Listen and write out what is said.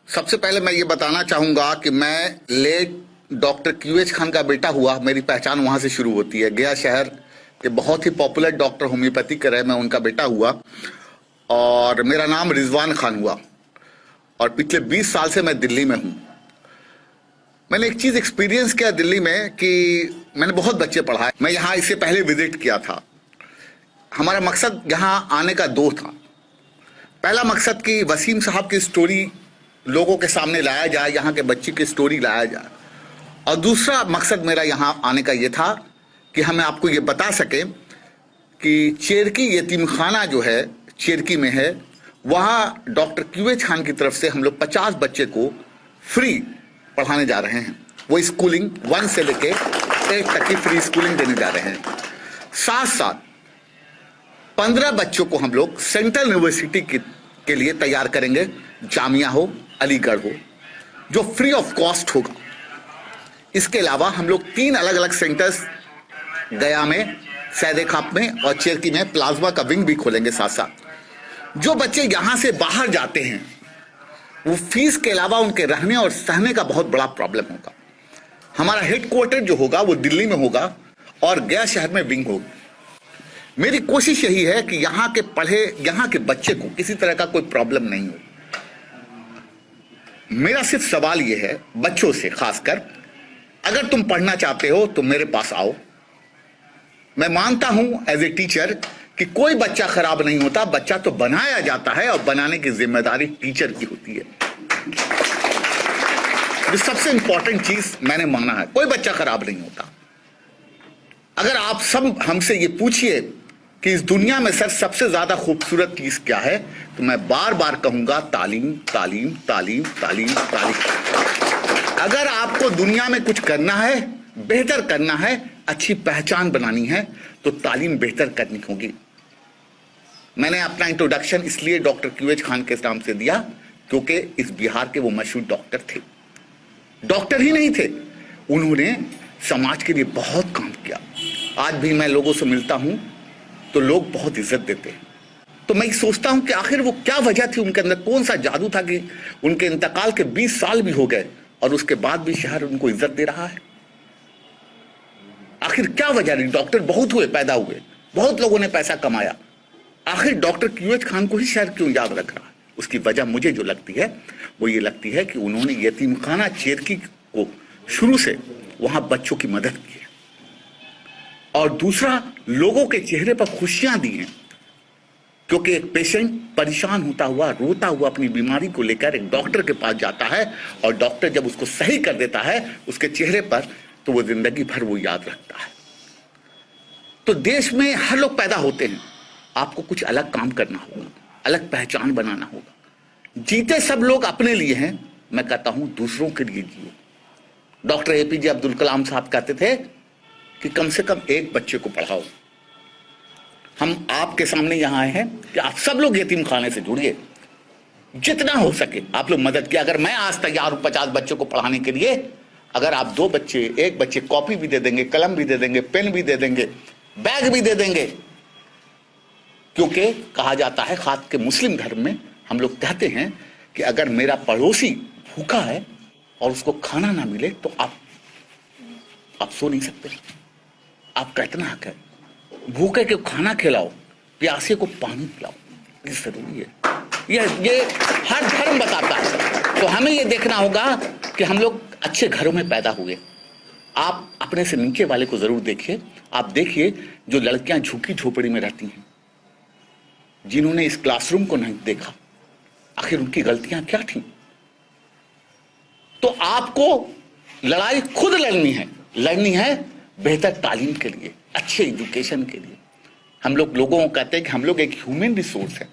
सबसे पहले मैं ये बताना चाहूंगा कि मैं लेट डॉक्टर QH खान का बेटा हुआ। मेरी पहचान वहां से शुरू होती है। गया शहर के बहुत ही पॉपुलर डॉक्टर होम्योपैथिक रहे, मैं उनका बेटा हुआ और मेरा नाम रिजवान खान हुआ और पिछले 20 साल से मैं दिल्ली में हूं। मैंने एक चीज एक्सपीरियंस किया दिल्ली में कि मैंने बहुत बच्चे पढ़ाए। मैं यहाँ इससे पहले विजिट किया था। हमारा मकसद यहाँ आने का दो था। पहला मकसद कि वसीम साहब की स्टोरी लोगों के सामने लाया जाए, यहाँ के बच्चे की स्टोरी लाया जाए, और दूसरा मकसद मेरा यहाँ आने का ये था कि हमें आपको ये बता सकें कि चेरकी यतीमखाना जो है चेरकी में है, वहाँ डॉक्टर QH खान की तरफ से हम लोग 50 बच्चे को फ्री पढ़ाने जा रहे हैं। वो स्कूलिंग 1 से लेके 8 तक की फ्री स्कूलिंग देने जा रहे हैं। साथ साथ 15 बच्चों को हम लोग सेंट्रल यूनिवर्सिटी के लिए तैयार करेंगे, जामिया हो, अलीगढ़ हो, जो फ्री ऑफ कॉस्ट होगा। इसके अलावा हम लोग 3 अलग अलग सेंटर्स गया में, सैदे खाप में और चेरकी में प्लाज्मा का विंग भी खोलेंगे। साथ साथ जो बच्चे यहां से बाहर जाते हैं वो फीस के अलावा उनके रहने और सहने का बहुत बड़ा प्रॉब्लम होगा। हमारा हेडक्वार्टर जो होगा वो दिल्ली में होगा और गया शहर में विंग होगी। मेरी कोशिश यही है कि यहाँ के बच्चे को किसी तरह का कोई प्रॉब्लम नहीं हो। मेरा सिर्फ सवाल यह है बच्चों से, खासकर अगर तुम पढ़ना चाहते हो तो मेरे पास आओ। मैं मानता हूं एज ए टीचर कि कोई बच्चा खराब नहीं होता, बच्चा तो बनाया जाता है और बनाने की जिम्मेदारी टीचर की होती है। ये सबसे इंपॉर्टेंट चीज मैंने माना है, कोई बच्चा खराब नहीं होता। अगर आप सब हमसे ये पूछिए कि इस दुनिया में सर सबसे ज्यादा खूबसूरत चीज क्या है, तो मैं बार बार कहूंगा तालीम, तालीम, तालीम, तालीम, तालीम। अगर आपको दुनिया में कुछ करना है, बेहतर करना है, अच्छी पहचान बनानी है, तो तालीम बेहतर करनी होगी। मैंने अपना इंट्रोडक्शन इसलिए डॉक्टर QH खान के नाम से दिया क्योंकि इस बिहार के वो मशहूर डॉक्टर थे। डॉक्टर ही नहीं थे, उन्होंने समाज के लिए बहुत काम किया। आज भी मैं लोगों से मिलता हूं तो लोग बहुत इज्जत देते हैं। तो मैं सोचता हूं कि आखिर वो क्या वजह थी, उनके अंदर कौन सा जादू था कि उनके इंतकाल के 20 साल भी हो गए और उसके बाद भी शहर उनको इज्जत दे रहा है। आखिर क्या वजह रही? डॉक्टर बहुत हुए, पैदा हुए, बहुत लोगों ने पैसा कमाया, आखिर डॉक्टर QH खान को ही शहर क्यों याद रख रहा है? उसकी वजह मुझे जो लगती है वो ये लगती है कि उन्होंने यतीमखाना चेरकी को शुरू से वहां बच्चों की मदद की है और दूसरा लोगों के चेहरे पर खुशियां दी हैं। क्योंकि एक पेशेंट परेशान होता हुआ, रोता हुआ अपनी बीमारी को लेकर एक डॉक्टर के पास जाता है और डॉक्टर जब उसको सही कर देता है उसके चेहरे पर, तो वो जिंदगी भर वो याद रखता है। तो देश में हर लोग पैदा होते हैं, आपको कुछ अलग काम करना होगा, अलग पहचान बनाना होगा। जीते सब लोग अपने लिए हैं, मैं कहता हूं दूसरों के लिए जियो। डॉक्टर APJ अब्दुल कलाम साहब कहते थे कि कम से कम एक बच्चे को पढ़ाओ। हम आपके सामने यहां आए हैं कि आप सब लोग यतीम खाने से जुड़िए, जितना हो सके आप लोग मदद किया। अगर मैं आज तैयार हूं 50 बच्चों को पढ़ाने के लिए, अगर आप 2 बच्चे, 1 बच्चे कॉपी भी दे देंगे, कलम भी दे देंगे, पेन भी दे देंगे, बैग भी दे देंगे, क्योंकि कहा जाता है खास के मुस्लिम धर्म में हम लोग कहते हैं कि अगर मेरा पड़ोसी भूखा है और उसको खाना ना मिले तो आप सो नहीं सकते। आपका इतना हक है, भूखे को खाना खिलाओ, प्यासे को पानी पिलाओ, ये जरूरी है। ये हर धर्म बताता है। तो हमें ये देखना होगा कि हम लोग अच्छे घरों में पैदा हुए। आप अपने से नीचे वाले को जरूर देखिए। आप देखिए जो लड़कियां झुकी झोपड़ी में रहती हैं, जिन्होंने इस क्लासरूम को नहीं देखा, आखिर उनकी गलतियां क्या थी? तो आपको लड़ाई खुद लड़नी है बेहतर तालीम के लिए, अच्छे एजुकेशन के लिए। हम लोग लोगों को कहते हैं कि हम लोग एक ह्यूमन रिसोर्स है।